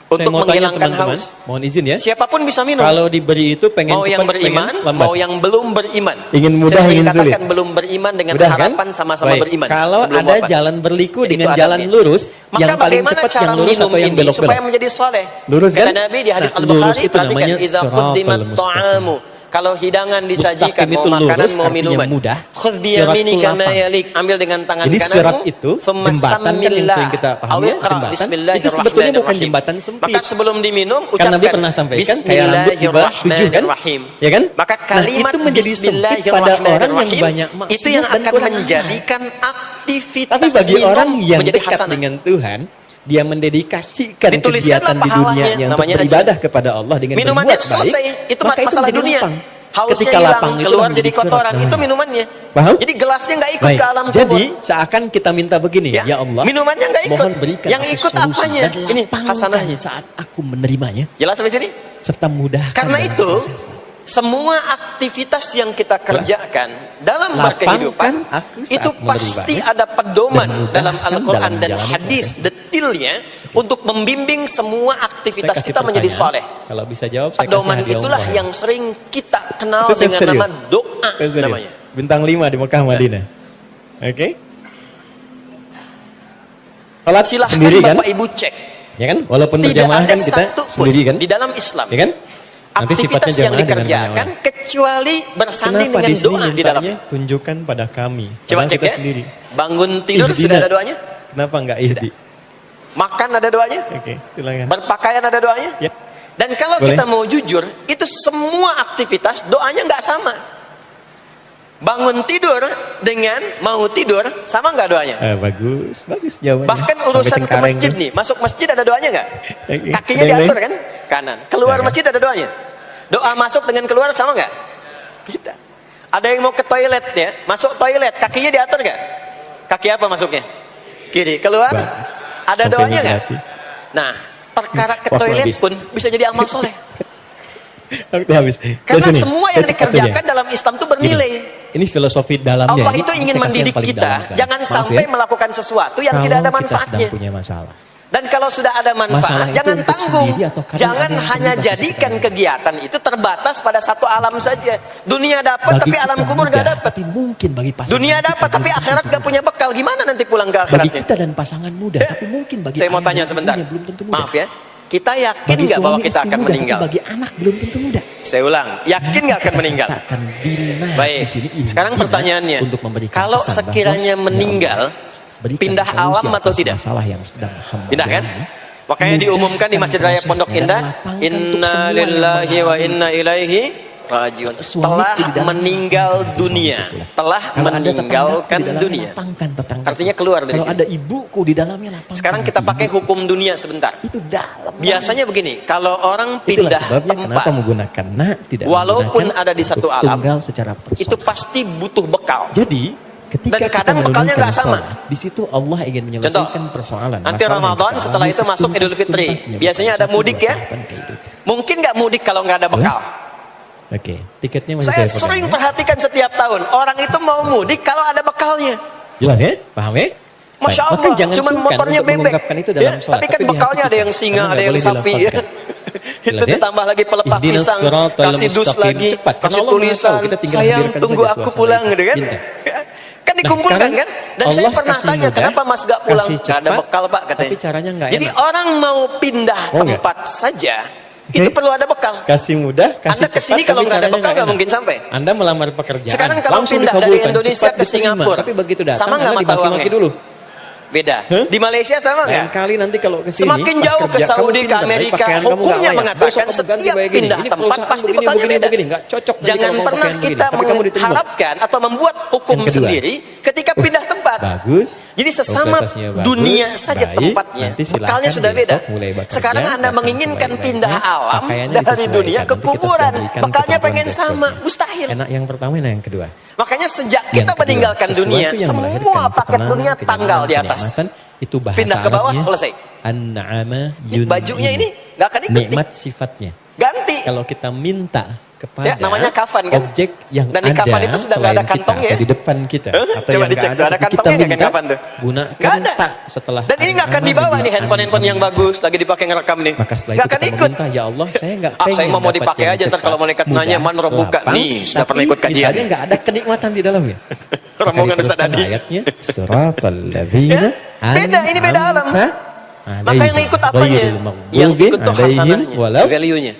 Untuk Saya mau tanya menghilangkan teman-teman, haus. mohon izin ya. Siapapun bisa minum. Kalau diberi itu pengen Mau yang cepat, beriman, pengen lambat. mau yang belum beriman. Ingin mudah, Saya sering ingin sulit. katakan belum beriman dengan Mudah, kan? harapan sama-sama Baik. beriman. Kalau sebelum ada wafat. jalan berliku Itu dengan adabnya. jalan lurus, Maka yang paling bagaimana cepat cara yang lurus minum atau yang ini belok-belok? supaya menjadi soleh? Lurus, Kata kan? Nabi di hadis Nah, Al-Bukhari, lurus itu perhatikan, namanya idza siratal quddimat mustaqim. ta'amu. Kalau hidangan disajikan, Mustaqim mau itu makanan, lurus, mau artinya minuman. mudah. Khudh Sirat biyaminika itu ma lapang. yalik. Ambil dengan tangan Jadi kananmu. sirat itu thumma jembatan kan yang sammillah. sering kita pahami, Aw iqra' jembatan. bismillahirrahmanirrahim. Itu sebetulnya bukan jembatan sempit. Maka sebelum diminum, Kan ucapkan Nabi pernah sampaikan kayak rambut di bawah 7 kan? Bismillahirrahmanirrahim. Ya kan? Maka Nah, kalimat itu menjadi sempit pada orang yang Bismillahirrahmanirrahim banyak maksiat itu yang dan akan kurang menjadikan aktivitas Tapi bagi minum orang yang menjadi dekat hasanah. dengan Tuhan, dia mendedikasikan Dituliskanlah kegiatan di pahalanya, dunianya untuk namanya beribadah kepada Allah dengan Minumannya berbuat baik, selesai, itu maka masalah menjadi dunia. lapang. Hausnya Ketika hilang, lapang itu keluar menjadi jadi kotoran, surat. itu minumannya. Paham? Jadi gelasnya nggak ikut Baik. ke alam kubur. Jadi seakan kita minta begini, ya, Allah, minumannya nggak ikut. mohon berikan Yang aku ikut solusi apanya? dan Ini lapangkan hasanahnya. saat aku menerimanya Jelas sampai sini? serta mudahkan Karena dalam itu prosesnya. semua aktivitas yang kita kerjakan dalam Lapangkan berkehidupan aku saat itu pasti meneribanya ada pedoman dan dalam mudahkan Al-Quran dalam dan menjalani hadis prosesnya. detailnya untuk membimbing semua Saya aktivitas kasih kita menjadi pertanyaan. soleh. Kalau bisa jawab, saya kasih Pedoman hadiah itulah umroh. yang sering kita kenal Saya dengan serius. nama doa Saya serius. namanya. Bintang 5 di Mekah Madinah. Oke? Salat Silahkan sendiri kan? Bapak Ibu cek. Ya kan? Walaupun Tidak berjamaah ada kan kita satu pun sendiri kan? di dalam Islam Ya kan? aktivitas yang dikerjakan kecuali bersanding Kenapa dengan di sini doa di dalamnya. tunjukkan pada kami. Coba Padahal cek kita ya. sendiri. Bangun tidur Ihdina. sudah ada doanya? Kenapa enggak ihdi? Makan ada doanya? Oke, silakan. Berpakaian ada doanya? Ya. Dan kalau Boleh. kita mau jujur, itu semua aktivitas doanya nggak sama. Bangun tidur dengan mau tidur sama nggak doanya? Bagus jawabannya. Bahkan Sampai urusan ke Cengkareng masjid tuh. nih, masuk masjid ada doanya nggak? Oke. Kakinya Ada yang diatur lain? kan? Kanan. Keluar Ya, kan? masjid ada doanya. Doa masuk dengan keluar sama nggak? Beda. Ada yang mau ke toilet ya, masuk toilet, kakinya diatur nggak? Kaki apa masuknya? Kiri. Keluar? Bagus. Ada Sampai doanya nggak? migrasi. Nah, perkara ke Waktu toilet habis. pun bisa jadi amal soleh. Waktu habis. Karena Dari sini. semua yang Saya cepat dikerjakan saja. dalam Islam itu bernilai. Ini filosofi dalamnya. Allah Ini itu ingin saya kasih yang mendidik paling kita, dalam sekarang. jangan Maaf sampai ya. melakukan sesuatu yang Kalau tidak ada kita manfaatnya. sedang punya masalah. Dan kalau sudah ada manfaat, Masalah itu jangan untuk tanggung. sendiri atau kadang Jangan ada yang hanya terlibat di jadikan sekitar kegiatan itu terbatas pada satu alam saja. Dunia dapat, Bagi tapi kita alam kubur mudah, gak dapat. Tapi mungkin bagi pasangan Dunia kita dapat, tapi belum akhirat tentu gak punya bekal. Gimana nanti pulang ke Bagi akhiratnya? kita dan pasangan mudah, tapi mungkin bagi Saya mau ayah tanya dan sebentar. ibunya belum tentu mudah. Maaf ya, kita yakin Bagi nggak bahwa suami kita istri akan mudah, meninggal? tapi bagi anak belum tentu mudah. Saya ulang, yakin nggak akan Kita meninggal? sertakan bina Baik. di sini, Sekarang bina pertanyaannya, untuk memberikan kalau pesan bahwa, sekiranya ya Allah, meninggal, berikan pindah solusi alam atau atas tidak? Masalah yang sedang hamba Pindah kan? jalani. Makanya diumumkan di Mudahkan Masjid Raya Pondok prosesnya Indah, dan lapangkan untuk Inna semua yang lillahi wa mengalami inna ilaihi rajiun. suami Telah di dalamnya meninggal lapangkan dunia. suami itu pula. Telah Kalau ada tetanggaku meninggalkan di dalamnya, dunia. lapangkan tetangga. Artinya keluar dari Kalau sini. ada ibuku di dalamnya lapangkan. Sekarang kita hati pakai ibu. hukum dunia sebentar. Itu dalam. Biasanya begini, kalau orang Itulah pindah sebabnya tempat, kenapa menggunakan tidak walaupun menggunakan ada di satu untuk alam, tunggal secara personal. itu pasti butuh bekal. Jadi ketika Dan kita kadang bekalnya menunaikan nggak sama. sholat, di situ Allah ingin menyelesaikan persoalan. Nanti masalah yang Ramadan, kita setelah alami itu masuk Idul Fitri. setuntas-tuntasnya, Biasanya bukan ada satu mudik dua ya. tahapan kehidupan. Mungkin nggak mudik kalau nggak ada bekal? Oke, tiketnya masih Saya pegang, sering ya? perhatikan setiap tahun, orang itu mau mudik kalau ada bekalnya. Jelas ya? Paham ya? Masya Baik. Allah, Maka jangan cuman sungkan motornya untuk bebek. mengungkapkan itu dalam Ya, sholat. tapi kan di hati bekalnya ada kita, yang singa, karena ada nggak yang boleh sapi. Ya. dilafazkan. Itu Jelas ya? ditambah lagi pelepah Ihdinas pisang, siratal kasih dus mustaqim. lagi, Cepat, karena kasih Allah Maha tulisan, tahu, kita tinggal sayang hadirkan tunggu saja aku suasana pulang itu. gitu kan. Pindah. Kan dikumpulkan sekarang kan? Dan saya Allah pernah kasih tanya, mudah, kenapa mas gak pulang? kasih Gak ada cepat, bekal pak katanya. tapi caranya nggak Jadi enak. orang mau pindah Oh, nggak? tempat saja, Oke. itu perlu ada bekal. Kasih mudah, kasih Anda kesini cepat, kalau tapi nggak ada caranya bekal nggak enak. mungkin sampai. Anda melamar pekerjaan, Sekarang kalau langsung pindah dari dikabulkan, Indonesia cepat ke diterima. Singapura, Tapi begitu datang, sama nggak Anda mata dimaki-maki uangnya? dulu. Beda. Hah? Di Malaysia sama Lain nggak? kali nanti kalau ke sini, Semakin pas jauh ke kerja, kamu Saudi, ke pindah, Amerika, pakaian kamu nggak hukumnya layak. mengatakan Besok kamu ganti setiap kayak gini. pindah Ini tempat perusahaan pasti begini, bekalnya beda. nggak cocok nanti Jangan kalau mau pernah pakaian begini. kita Tapi kamu diterima. mengharapkan atau membuat hukum Yang kedua. sendiri ketika pindah tempat. Bagus. Jadi sesama Prosesnya bagus, dunia saja baik. tempatnya, Nanti silakan bekalnya sudah beda. besok mulai bekerja, Sekarang Anda datang menginginkan sebaik-baiknya. pindah alam Pakaiannya dari disesuaikan. dunia ke Nanti kita kuburan. sudah berikan Bekalnya ketentuan pengen besoknya. sama, mustahil. Enak yang pertama, enak yang kedua. Makanya sejak Yang kita kedua, meninggalkan sesuatu dunia, yang semua melahirkan paket ketenangan, dunia tanggal di kenyamanan, atas. kenikmatan, itu bahasa Pindah ke bawah, Arabnya, selesai. An-na'ama Ini bajunya ini nggak akan ikut nih. nikmat sifatnya. Ganti. Kalau kita minta kepada Ya, namanya kafan, kan? objek yang Dan di ada kafan itu sudah nggak ada selain kita kantongnya, atau ya? di depan kita atau Coba yang dicek nggak tuh, ada tapi kita kantongnya nggak minta, kan kafan tuh? gunakan Nggak ada. tak setelah Dan ini nggak akan al-amal dibawa nih bila handphone-handphone yang an-amal. bagus lagi dipakai ngerekam nih. Maka setelah Nggak itu akan kita ikut. meminta, ya Allah saya nggak Ah, saya pengen mau dapat dipakai yang aja, ntar cepat, kalau malaikat mudah, nanya, "Man rabbuka?" lapang, Nih, sudah pernah tapi ikut kajian. misalnya nggak ada kenikmatan di dalamnya. Rombongan Ustaz Diteruskan Adi. ayatnya suratal ladzina Ya, beda, ini beda alam. an'amta Maka yang ikut apanya? ghairil Yang maghdubi ikut tuh alaihim hasanahnya, walau- value-nya,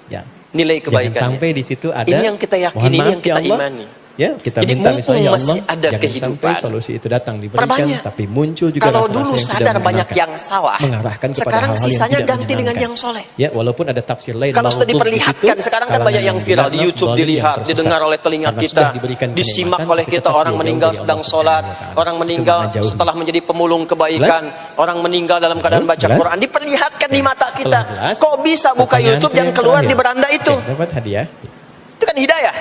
Ya. nilai Jangan kebaikannya. sampai di situ ada. Ini yang kita yakini, mohon ini maaf, yang kita ya Allah, imani. Ya, kita Jadi minta mumpung misalnya ya Allah, masih ada jangan kehidupan, sampai solusi itu datang diberikan, perbanyak. tapi muncul juga Kalau rasa-rasa dulu yang tidak sadar banyak menyenangkan. yang salah, mengarahkan kepada sekarang hal-hal yang sisanya tidak ganti dengan menyenangkan. yang soleh. Ya, walaupun ada tafsir lain. Kalau sudah maghfur di diperlihatkan, situ, sekarang kan kalangan banyak yang viral di dilaknat, YouTube, zalim, yang dilihat, tersesat. didengar oleh telinga Karena kita, sudah diberikan disimak kenikmatan, oleh tapi kita. tetap Orang dia meninggal jauh dari sedang Allah sholat, Subhanahu wa Ta'ala. orang Itu meninggal makna jauhnya. setelah menjadi pemulung kebaikan, orang meninggal dalam keadaan baca Jelas? Quran, diperlihatkan di mata kita. Setelah jelas, Kok bisa buka pertanyaan YouTube saya yang keluar terakhir. di beranda itu? Oke, dapat hadiah. Itu kan hidayah.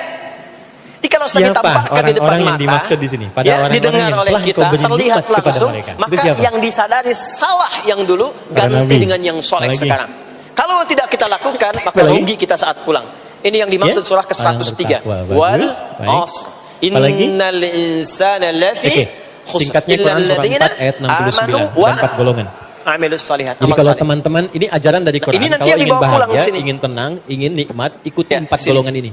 Jadi kalau sudah Siapa ditampakkan di depan orang-orang yang mata, dimaksud di sini? Pada ya, orang-orang didengar yang oleh telah kita, Engkau beri terlihat nikmat kepada langsung, mereka. Itu maka siapa? yang disadari salah yang dulu ganti Nabi. dengan yang soleh Apalagi? sekarang. Kalau tidak kita lakukan, maka Apalagi? rugi kita saat pulang. Ini yang dimaksud Ya, surah orang ke-103. bertakwa. Wal Bagus. Baik. asr. Apalagi? Innal insana lafi Oke. khusr Singkatnya illa Quran surah alladziina 4 ayat 69 amanu ada 4 golongan. amilus shalihat. Jadi Amal kalau saleh. teman-teman ini ajaran dari Quran. ini nanti Kalau yang ingin dibawa pulang bahagia, sini. ingin tenang, ingin nikmat, ikuti Ya, 4 sini. golongan ini.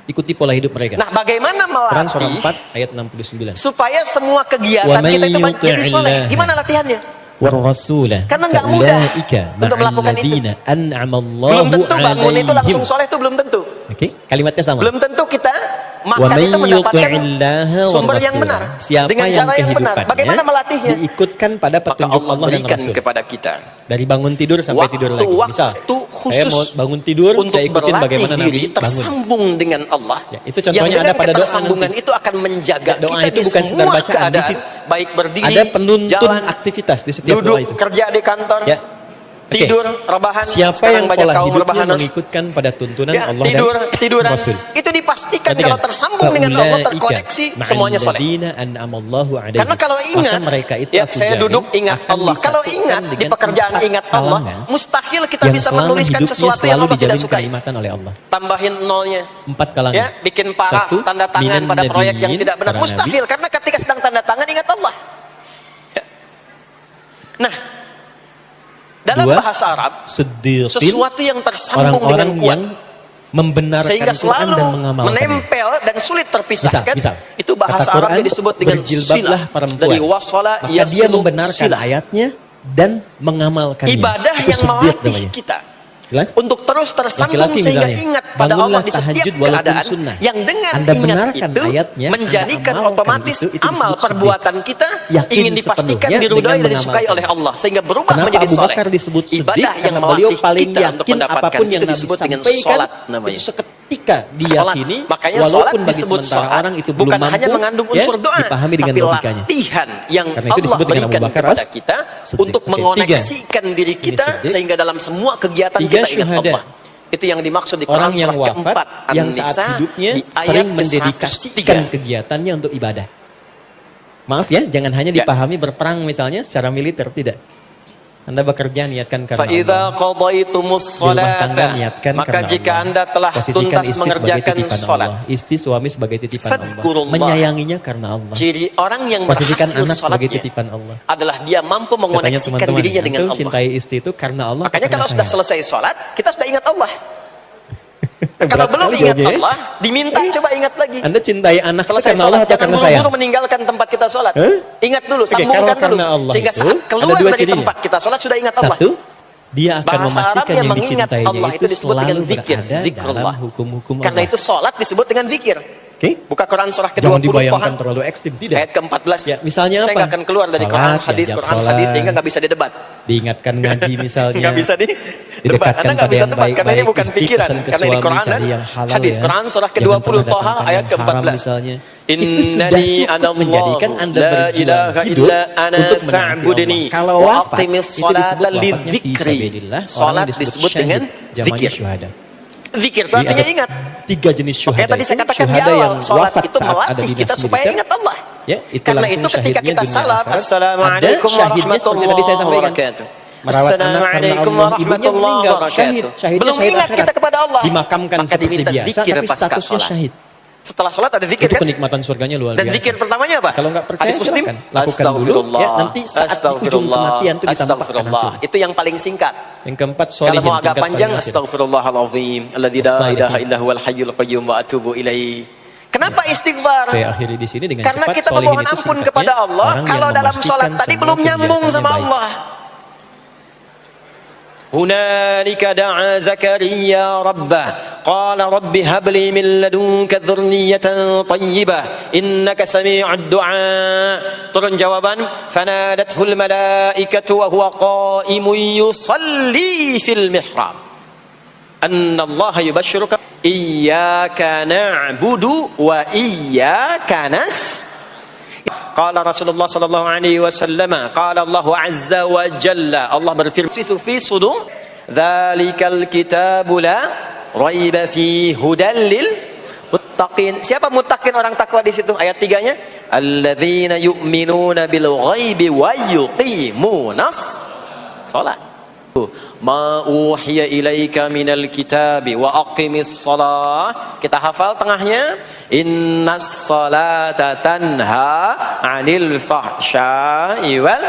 Ikuti pola hidup mereka. Nah, bagaimana Quran surah melatih 4 ayat 69. supaya semua kegiatan Wa man kita itu jadi soleh? yuti'illah. Gimana latihannya? war-rasula Karena nggak mudah untuk melakukan itu. Belum tentu bangun itu langsung soleh, itu belum tentu. Oke, kalimatnya sama. Belum tentu kita makan itu mendapatkan sumber yang benar, dengan cara yang benar. Bagaimana melatihnya? Diikutkan pada petunjuk Allah dan Rasul kepada kita. Dari bangun tidur sampai tidur lagi. Misal, saya mau bangun tidur, untuk saya ikutin bagaimana Nabi bangun. Tersambung dengan Allah. Ya, itu contohnya ada pada doa nanti. Itu akan menjaga doa kita itu di bukan sekedar semua bacaan, keadaan, baik berdiri, ada penuntun jalan, aktivitas di setiap duduk, doa itu. kerja di kantor. Ya. Tidur, rebahan. Siapa yang banyak pola kaum hidupnya rebahan mengikutkan pada tuntunan ya, Allah tiduran, dan Rasul. Itu dipastikan kalau tersambung dengan Allah, terkoneksi, semuanya soleh. Karena kalau ingat, mereka itu ya, saya duduk ingat Allah. Kalau ingat di pekerjaan ingat Allah, mustahil kita bisa menuliskan sesuatu yang Allah tidak sukai. Tambahin nolnya. 4 kalangan. Ya, bikin paraf, tanda tangan pada proyek yang tidak benar. Mustahil, karena ketika sedang tanda tangan ingat Allah. Ya. Nah, dalam bahasa Arab, sesuatu yang tersambung dengan kuat, membenarkan sehingga selalu dan mengamalkan, menempel dan sulit terpisahkan. Misal, itu bahasa Arab disebut dengan silah. Dari wasala, maka dia membenarkan ayatnya dan mengamalkannya. Ibadah itu yang melatih kita untuk terus tersambung sehingga ingat pada Allah di setiap keadaan, yang dengan ingat itu ayatnya, menjadikan otomatis amal perbuatan kita ingin dipastikan diridhoi dan disukai oleh Allah, sehingga berubah menjadi soleh. Ibadah yang melatih kita untuk mendapatkan itu disebut dengan sholat namanya. Ketika diyakini, makanya sholat disebut sholat, bukan hanya mengandung unsur doa, tapi latihan yang Allah berikan kepada kita untuk mengoneksikan diri kita sehingga dalam semua kegiatan kita ingat Allah. Itu yang dimaksud di Quran surah keempat An-Nisa di ayat mendedikasikan kegiatannya untuk ibadah. Maaf ya, jangan hanya dipahami berperang misalnya secara militer, tidak. Anda bekerja niatkan karena Allah. Maka jika Anda telah tuntas mengerjakan sholat, istri suami sebagai titipan Allah, menyayanginya karena Allah. Ciri orang yang posisikan berhasil anak sebagai sholatnya titipan Allah adalah dia mampu mengoneksikan dirinya dengan Allah. Cintai istri itu karena Allah. Makanya kalau sudah selesai sholat, kita sudah ingat Allah. Kalau belum ingat Allah, diminta coba ingat lagi. Anda cintai anak selesai karena Allah atau karena saya? Buru-buru meninggalkan tempat kita sholat. Ingat dulu, sambungkan dulu. Sehingga saat keluar dari tempat kita sholat sudah ingat Allah. Satu, dia akan memastikan yang dicintainya Allah itu disebut dengan zikir, zikrullah. Karena itu sholat disebut dengan zikir. Buka Quran surah ke-20. Jangan dibayangkan terlalu ekstrim, tidak. Ayat ke-14. Ya, misalnya saya nggak akan keluar dari Quran hadis sehingga nggak bisa didebat. Diingatkan ngaji misalnya. Nggak bisa didebat. Anda nggak bisa debat karena ini bukan pikiran. Karena ini Quran dan hadis. Quran surah ke-20 Toha ayat ke-14. Itu sudah cukup menjadikan Anda berjuang hidup untuk menaati Allah. Kalau wafat itu disebut wafatnya fisabilillah. Salat disebut dengan zikir. Zikir itu artinya ingat. 3 jenis syuhada. Oke, tadi saya katakan di awal, sholat itu melatih kita supaya ingat Allah. Ya, karena itu ketika kita salat, Assalamualaikum warahmatullahi wabarakatuh. Assalamualaikum warahmatullahi wabarakatuh. Belum ingat kita kepada Allah. Dimakamkan seperti biasa, tapi statusnya syahid. Setelah sholat ada zikir kan? Kenikmatan surganya luar biasa. Dan zikir pertamanya apa? Kalau nggak percaya silakan lakukan dulu. Ya, nanti saat di ujung kematian itu ditampakkan langsung. Itu yang paling singkat. Yang keempat, sholihin. Kalau mau agak panjang, astaghfirullahaladzim, alladzi la ilaha illa huwal hayyul qayyum wa atubu ilaih. Kenapa istighfar? Saya akhiri di sini dengan karena cepat. kita memohon ampun kepada Allah. Kalau dalam sholat tadi belum nyambung sama Allah. هنالك دعا زكريا ربه قال رب هب لي من لدنك ذرية طيبة إنك سميع الدعاء. Turun jawaban, فنادته الملائكة وهو قائم يصلي في المحراب أن الله يبشرك إياك نعبد وإياك نستعين. Qala Rasulullah sallallahu alaihi wasallam, qala Allah azza wa jalla, Allah berfirman fi sudur dzalikal kitabu la raiba fi hudal lil muttaqin. Siapa muttaqin, orang takwa di situ? Ayat 3-nya, alladzina yu'minuna bil ghaibi wa yuqimunas shalah. Ma uhiya ilaika minal kitabi wa aqimis shalah. Kita hafal tengahnya, innas salata tanha 'anil fahsya'i wal